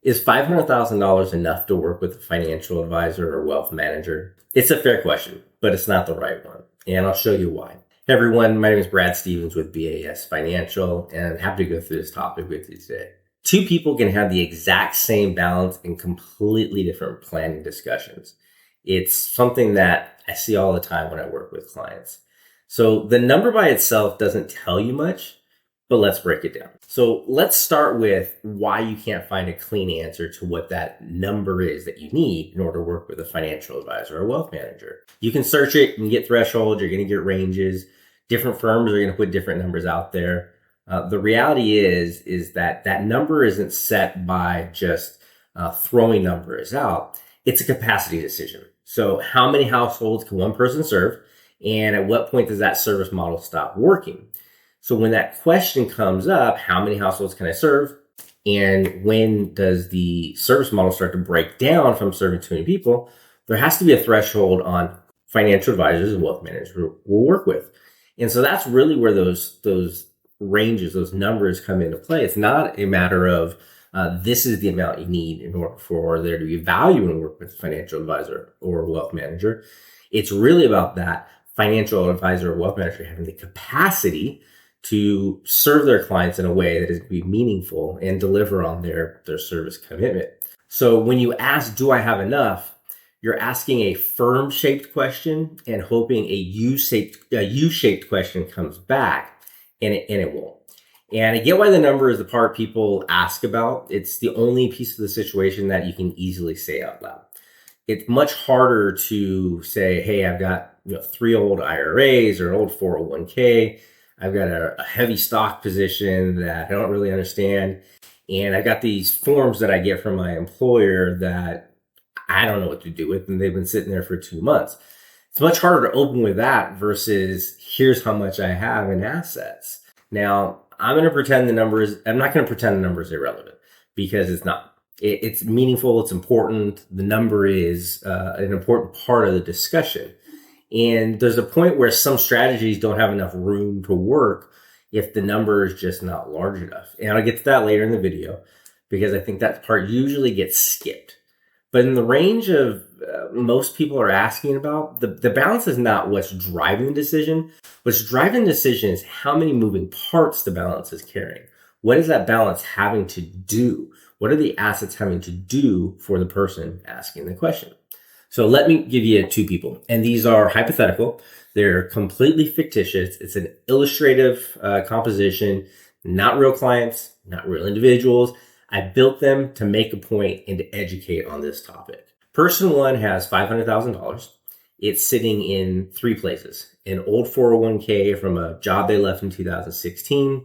Is $500,000 enough to work with a financial advisor or wealth manager? It's a fair question, but it's not the right one. And I'll show you why. Hey everyone, my name is Brad Stevens with BAS Financial, and I'm happy to go through this topic with you today. Two people can have the exact same balance in completely different planning discussions. It's something that I see all the time when I work with clients. So the number by itself doesn't tell you much, but let's break it down. So let's start with why you can't find a clean answer to what that number is that you need in order to work with a financial advisor or wealth manager. You can search it and get thresholds, you're going to get ranges. Different firms are going to put different numbers out there. The reality is that that number isn't set by just throwing numbers out. It's a capacity decision. So how many households can one person serve? And at what point does that service model stop working? So when that question comes up, how many households can I serve? And when does the service model start to break down from serving too many people? There has to be a threshold on financial advisors and wealth managers we'll work with. And so that's really where those ranges, those numbers come into play. It's not a matter of this is the amount you need in order for there to be value in work with a financial advisor or wealth manager. It's really about that financial advisor or wealth manager having the capacity to serve their clients in a way that is be meaningful and deliver on their service commitment. So when you ask, do I have enough? You're asking a firm-shaped question and hoping a U-shaped question comes back, and it won't. And I get why the number is the part people ask about. It's the only piece of the situation that you can easily say out loud. It's much harder to say, hey, I've got 3 old IRAs or an old 401k. I've got a heavy stock position that I don't really understand. And I got these forms that I get from my employer that I don't know what to do with, and they've been sitting there for 2 months. It's much harder to open with that versus here's how much I have in assets. Now, I'm not going to pretend the number is irrelevant because it's not. It's meaningful. It's important. The number is an important part of the discussion. And there's a point where some strategies don't have enough room to work if the number is just not large enough. And I'll get to that later in the video because I think that part usually gets skipped. But in the range of most people are asking about, the balance is not what's driving the decision. What's driving the decision is how many moving parts the balance is carrying. What is that balance having to do? What are the assets having to do for the person asking the question? So let me give you 2 people, and these are hypothetical. They're completely fictitious. It's an illustrative composition, not real clients, not real individuals. I built them to make a point and to educate on this topic. Person 1 has $500,000. It's sitting in 3 places: an old 401k from a job they left in 2016,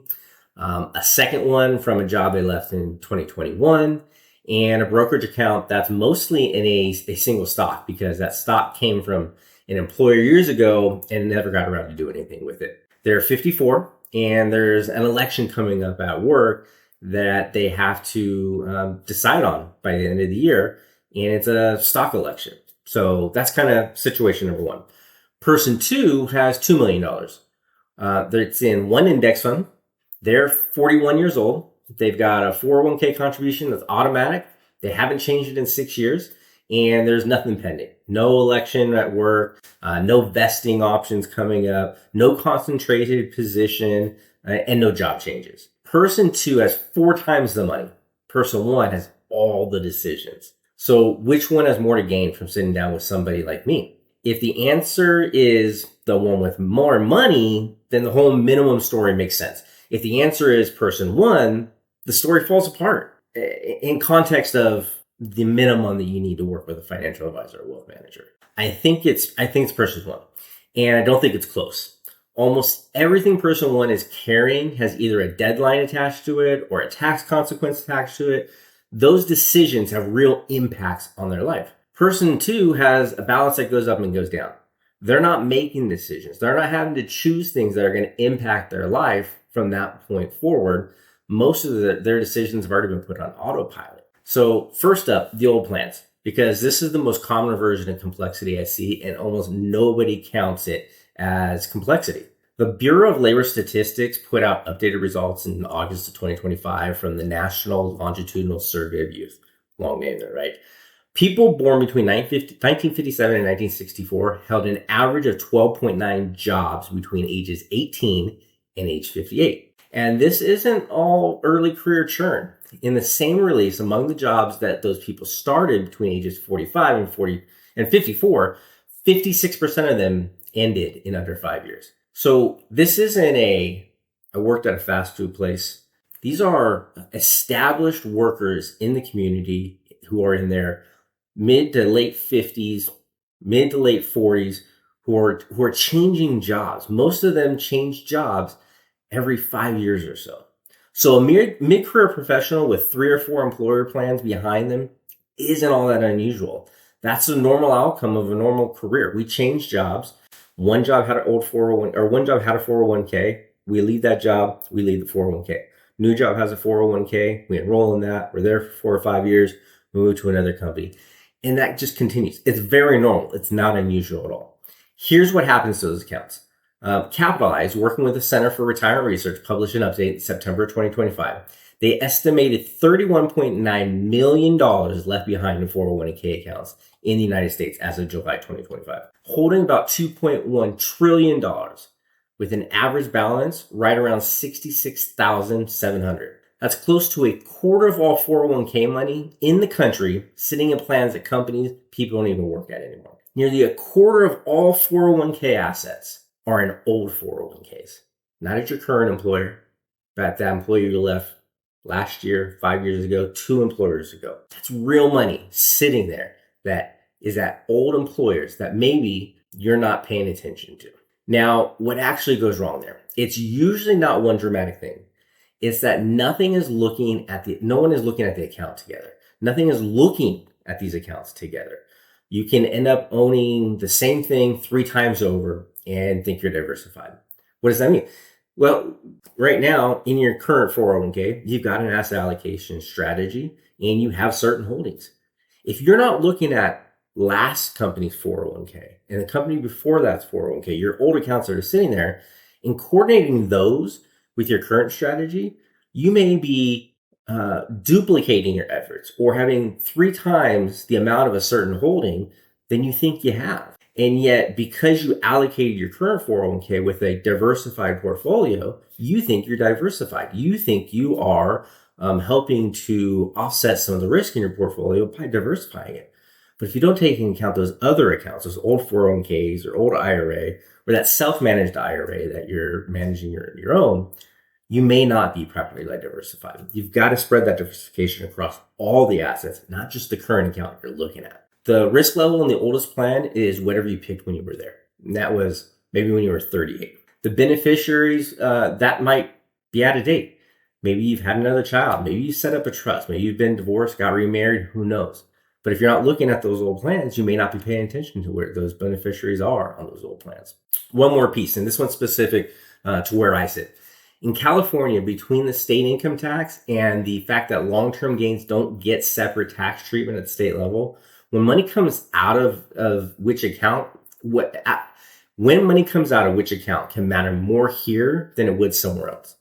a second one from a job they left in 2021, and a brokerage account that's mostly in a single stock because that stock came from an employer years ago and never got around to do anything with it. They're 54 and there's an election coming up at work that they have to decide on by the end of the year, and it's a stock election. So that's kind of situation number 1. Person 2 has $2 million. It's in one index fund. They're 41 years old. They've got a 401k contribution that's automatic. They haven't changed it in 6 years, and there's nothing pending. No election at work, no vesting options coming up, no concentrated position, and no job changes. Person 2 has 4 times the money. Person 1 has all the decisions. So which one has more to gain from sitting down with somebody like me? If the answer is the one with more money, then the whole minimum story makes sense. If the answer is person 1, the story falls apart in context of the minimum that you need to work with a financial advisor or wealth manager. I think it's person 1, and I don't think it's close. Almost everything person 1 is carrying has either a deadline attached to it or a tax consequence attached to it. Those decisions have real impacts on their life. Person 2 has a balance that goes up and goes down. They're not making decisions. They're not having to choose things that are going to impact their life from that point forward. Most of their decisions have already been put on autopilot. So first up, the old plans, because this is the most common version of complexity I see, and almost nobody counts it as complexity. The Bureau of Labor Statistics put out updated results in August of 2025 from the National Longitudinal Survey of Youth. long name there, right? People born between 1957 and 1964 held an average of 12.9 jobs between ages 18 and age 58. And this isn't all early career churn. In the same release, among the jobs that those people started between ages 45 and 54, 56% of them ended in under 5 years. So this isn't I worked at a fast food place. These are established workers in the community who are in their mid to late 50s, mid to late 40s, who are changing jobs. Most of them change jobs every 5 years or so. So a mid-career professional with 3 or 4 employer plans behind them isn't all that unusual. That's a normal outcome of a normal career. We change jobs. One job had an old 401, or one job had a 401k. We leave that job, we leave the 401k. New job has a 401k, we enroll in that. We're there for 4 or 5 years, we move to another company. And that just continues. It's very normal. It's not unusual at all. Here's what happens to those accounts. Capitalize, working with the Center for Retirement Research, published an update in September 2025. They estimated $31.9 million left behind in 401k accounts in the United States as of July 2025, holding about $2.1 trillion with an average balance right around $66,700. That's close to a quarter of all 401k money in the country sitting in plans at companies people don't even work at anymore. Nearly a quarter of all 401k assets are in old 401ks. Not at your current employer, but at that employer you left last year, 5 years ago, 2 employers ago. That's real money sitting there that is at old employers that maybe you're not paying attention to. Now, what actually goes wrong there? It's usually not one dramatic thing. It's that no one is looking at the account together. Nothing is looking at these accounts together. You can end up owning the same thing 3 times over and think you're diversified. What does that mean? Well, right now in your current 401k, you've got an asset allocation strategy and you have certain holdings. If you're not looking at last company's 401k and the company before that's 401k, your old accounts that are sitting there, and coordinating those with your current strategy, you may be duplicating your efforts or having 3 times the amount of a certain holding than you think you have. And yet, because you allocated your current 401k with a diversified portfolio, you think you're diversified. You think you are helping to offset some of the risk in your portfolio by diversifying it. But if you don't take into account those other accounts, those old 401ks or old IRA, or that self-managed IRA that you're managing your own, you may not be properly diversified. You've got to spread that diversification across all the assets, not just the current account you're looking at. The risk level in the oldest plan is whatever you picked when you were there. And that was maybe when you were 38. The beneficiaries, that might be out of date. Maybe you've had another child. Maybe you set up a trust. Maybe you've been divorced, got remarried, who knows? But if you're not looking at those old plans, you may not be paying attention to where those beneficiaries are on those old plans. One more piece, and this one's specific to where I sit. In California, between the state income tax and the fact that long-term gains don't get separate tax treatment at the state level, when money comes out of which account, when money comes out of which account can matter more here than it would somewhere else.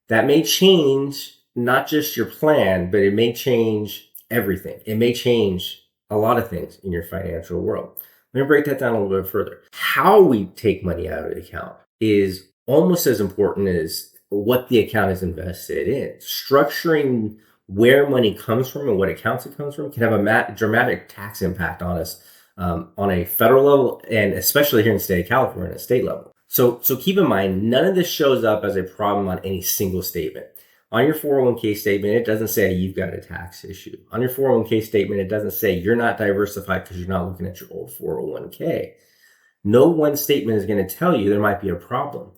That may change not just your plan, but it may change everything. It may change a lot of things in your financial world. Let me break that down a little bit further. How we take money out of the account is almost as important as what the account is invested in. Structuring where money comes from and what accounts it comes from can have a dramatic tax impact on us on a federal level, and especially here in the state of California at a state level. So keep in mind, none of this shows up as a problem on any single statement. On your 401k statement, it doesn't say you've got a tax issue. On your 401k statement, it doesn't say you're not diversified because you're not looking at your old 401k. No one statement is going to tell you there might be a problem.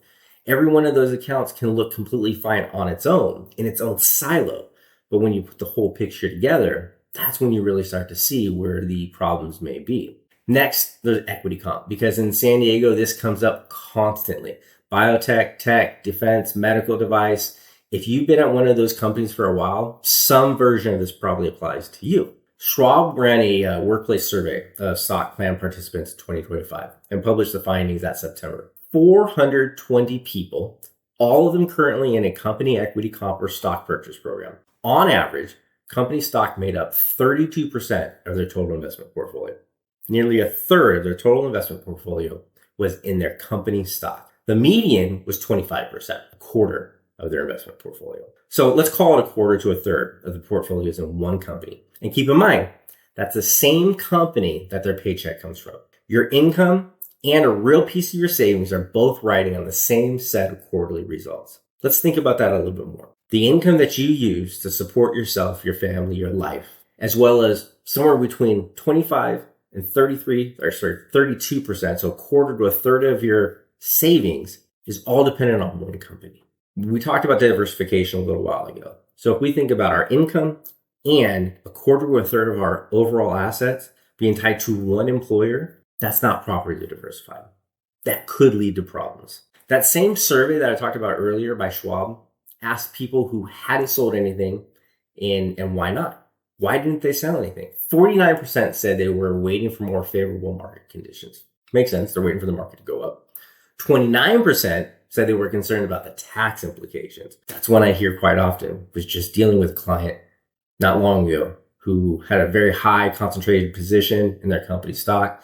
Every one of those accounts can look completely fine on its own, in its own silo. But when you put the whole picture together, that's when you really start to see where the problems may be. Next, there's equity comp, because in San Diego, this comes up constantly. Biotech, tech, defense, medical device. If you've been at one of those companies for a while, some version of this probably applies to you. Schwab ran a workplace survey of stock plan participants in 2025 and published the findings that September. 420 people, all of them currently in a company equity comp or stock purchase program. On average, Company stock made up 32% of their total investment portfolio. Nearly a third of their total investment portfolio was in their company stock. The median was 25%, a quarter of their investment portfolio. So let's call it a quarter to a third of the portfolios in one company. And keep in mind, that's the same company that their paycheck comes from. Your income and a real piece of your savings are both riding on the same set of quarterly results. Let's think about that a little bit more. The income that you use to support yourself, your family, your life, as well as somewhere between 25 and 32%, so a quarter to a third of your savings is all dependent on one company. We talked about diversification a little while ago. So if we think about our income and a quarter to a third of our overall assets being tied to one employer, that's not properly diversified. That could lead to problems. That same survey that I talked about earlier by Schwab asked people who hadn't sold anything and why not? Why didn't they sell anything? 49% said they were waiting for more favorable market conditions. Makes sense. They're waiting for the market to go up. 29% said they were concerned about the tax implications. That's one I hear quite often. Was just dealing with a client not long ago who had a very high concentrated position in their company stock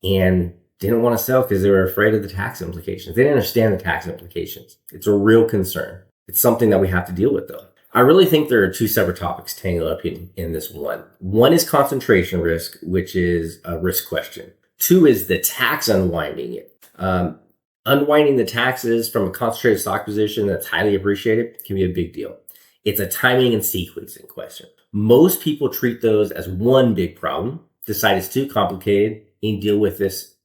and didn't want to sell because they were afraid of the tax implications. They didn't understand the tax implications. It's a real concern. It's something that we have to deal with though. I really think there are two separate topics tangled up in this one. One is concentration risk, which is a risk question. Two is the tax unwinding it. Unwinding the taxes from a concentrated stock position that's highly appreciated can be a big deal. It's a timing and sequencing question. Most people treat those as one big problem, decide it's too complicated, and deal with this,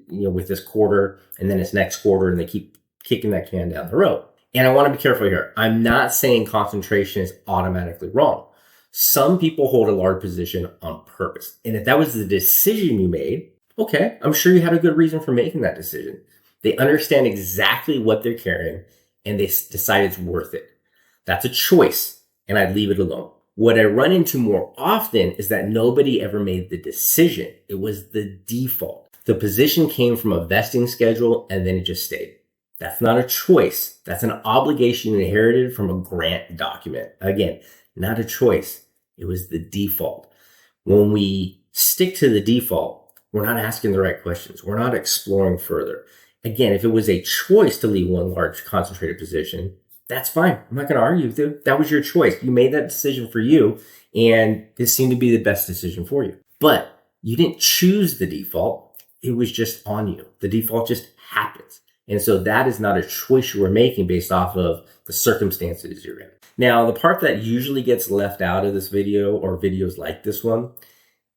with this quarter and then it's next quarter, and they keep kicking that can down the road. And I want to be careful here. I'm not saying concentration is automatically wrong. Some people hold a large position on purpose. And if that was the decision you made, okay, I'm sure you had a good reason for making that decision. They understand exactly what they're carrying and they decide it's worth it. That's a choice, and I'd leave it alone. What I run into more often is that nobody ever made the decision. It was the default. The position came from a vesting schedule and then it just stayed. That's not a choice. That's an obligation inherited from a grant document. Again, not a choice. It was the default. When we stick to the default, we're not asking the right questions. We're not exploring further. Again, if it was a choice to leave one large concentrated position, that's fine. I'm not going to argue with you. That was your choice. You made that decision for you, and it seemed to be the best decision for you. But you didn't choose the default. It was just on you. The default just happens. And so that is not a choice you were making based off of the circumstances you're in. Now, the part that usually gets left out of this video or videos like this one,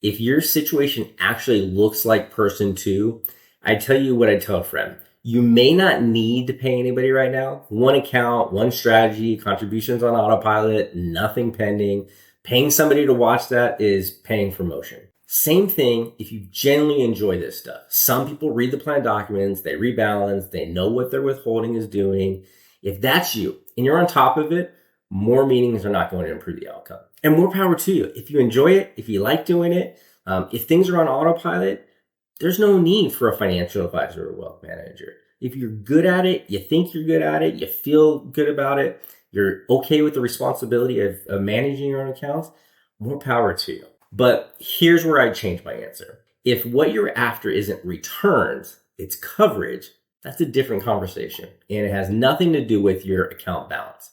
if your situation actually looks like person two, I tell you what I tell a friend. You may not need to pay anybody right now. One account, one strategy, contributions on autopilot, nothing pending. Paying somebody to watch that is paying for motion. Same thing if you genuinely enjoy this stuff. Some people read the plan documents, they rebalance, they know what their withholding is doing. If that's you and you're on top of it, more meetings are not going to improve the outcome. And more power to you. If you enjoy it, if you like doing it, if things are on autopilot, there's no need for a financial advisor or wealth manager. If you're good at it, you think you're good at it, you feel good about it, you're okay with the responsibility of managing your own accounts, more power to you. But here's where I change my answer. If what you're after isn't returns, it's coverage, that's a different conversation. And it has nothing to do with your account balance.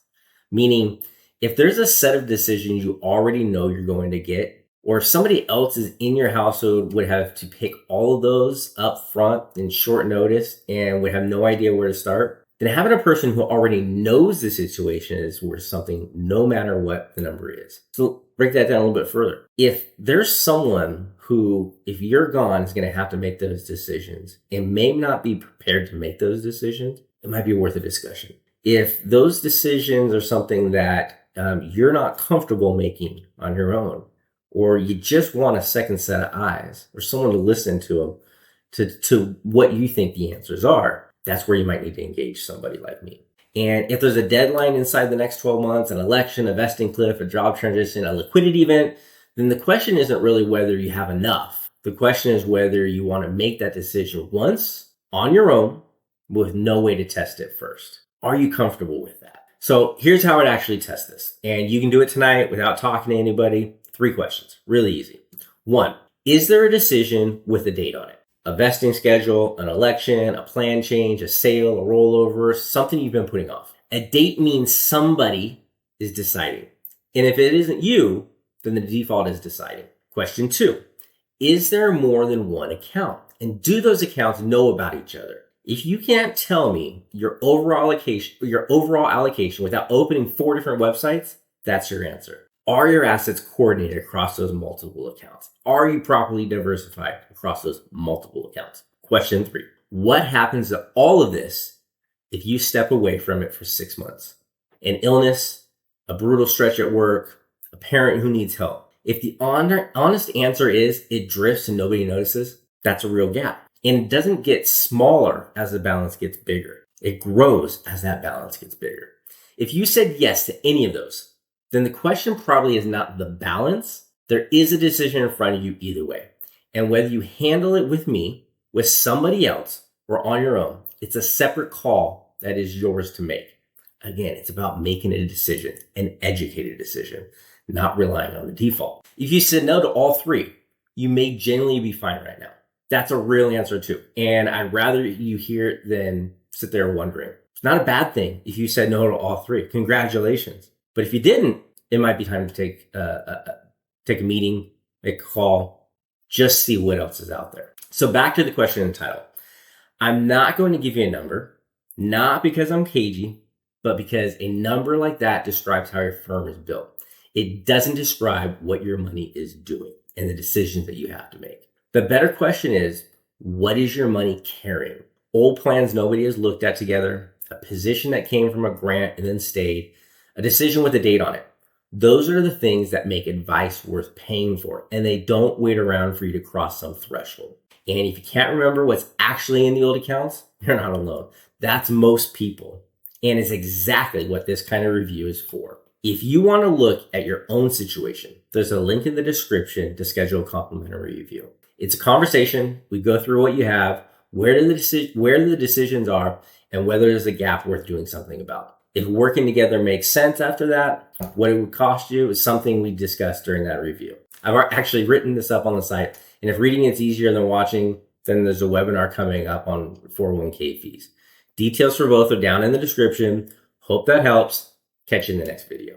Meaning, if there's a set of decisions you already know you're going to get, or if somebody else is in your household would have to pick all of those up front in short notice and would have no idea where to start, then having a person who already knows the situation is worth something no matter what the number is. So break that down a little bit further. If there's someone who, if you're gone, is going to have to make those decisions and may not be prepared to make those decisions, it might be worth a discussion. If those decisions are something that you're not comfortable making on your own, or you just want a second set of eyes or someone to listen to them to what you think the answers are, that's where you might need to engage somebody like me. And if there's a deadline inside the next 12 months, an election, a vesting cliff, a job transition, a liquidity event, then the question isn't really whether you have enough. The question is whether you want to make that decision once on your own with no way to test it first. Are you comfortable with that? So here's how I'd actually test this. And you can do it tonight without talking to anybody. 3 questions, really easy. 1, is there a decision with a date on it? A vesting schedule, an election, a plan change, a sale, a rollover, something you've been putting off. A date means somebody is deciding. And if it isn't you, then the default is deciding. Question 2, is there more than one account? And do those accounts know about each other? If you can't tell me your overall allocation without opening 4 different websites, that's your answer. Are your assets coordinated across those multiple accounts? Are you properly diversified across those multiple accounts? Question 3, what happens to all of this if you step away from it for 6 months? An illness, a brutal stretch at work, a parent who needs help. If the honest answer is it drifts and nobody notices, that's a real gap. And it doesn't get smaller as the balance gets bigger. It grows as that balance gets bigger. If you said yes to any of those, then the question probably is not the balance. There is a decision in front of you either way. And whether you handle it with me, with somebody else, or on your own, it's a separate call that is yours to make. Again, it's about making a decision, an educated decision, not relying on the default. If you said no to all 3, you may genuinely be fine right now. That's a real answer too. And I'd rather you hear it than sit there wondering. It's not a bad thing if you said no to all 3. Congratulations. But if you didn't, it might be time to take a meeting, make a call, just see what else is out there. So back to the question and title. I'm not going to give you a number, not because I'm cagey, but because a number like that describes how your firm is built. It doesn't describe what your money is doing and the decisions that you have to make. The better question is, what is your money carrying? Old plans nobody has looked at together, a position that came from a grant and then stayed, a decision with a date on it. Those are the things that make advice worth paying for, and they don't wait around for you to cross some threshold. And if you can't remember what's actually in the old accounts, you're not alone. That's most people, and it's exactly what this kind of review is for. If you want to look at your own situation, there's a link in the description to schedule a complimentary review. It's a conversation. We go through what you have, where the decisions are, and whether there's a gap worth doing something about. If working together makes sense after that, what it would cost you is something we discussed during that review. I've actually written this up on the site, and if reading it's easier than watching, then there's a webinar coming up on 401k fees. Details for both are down in the description. Hope that helps. Catch you in the next video.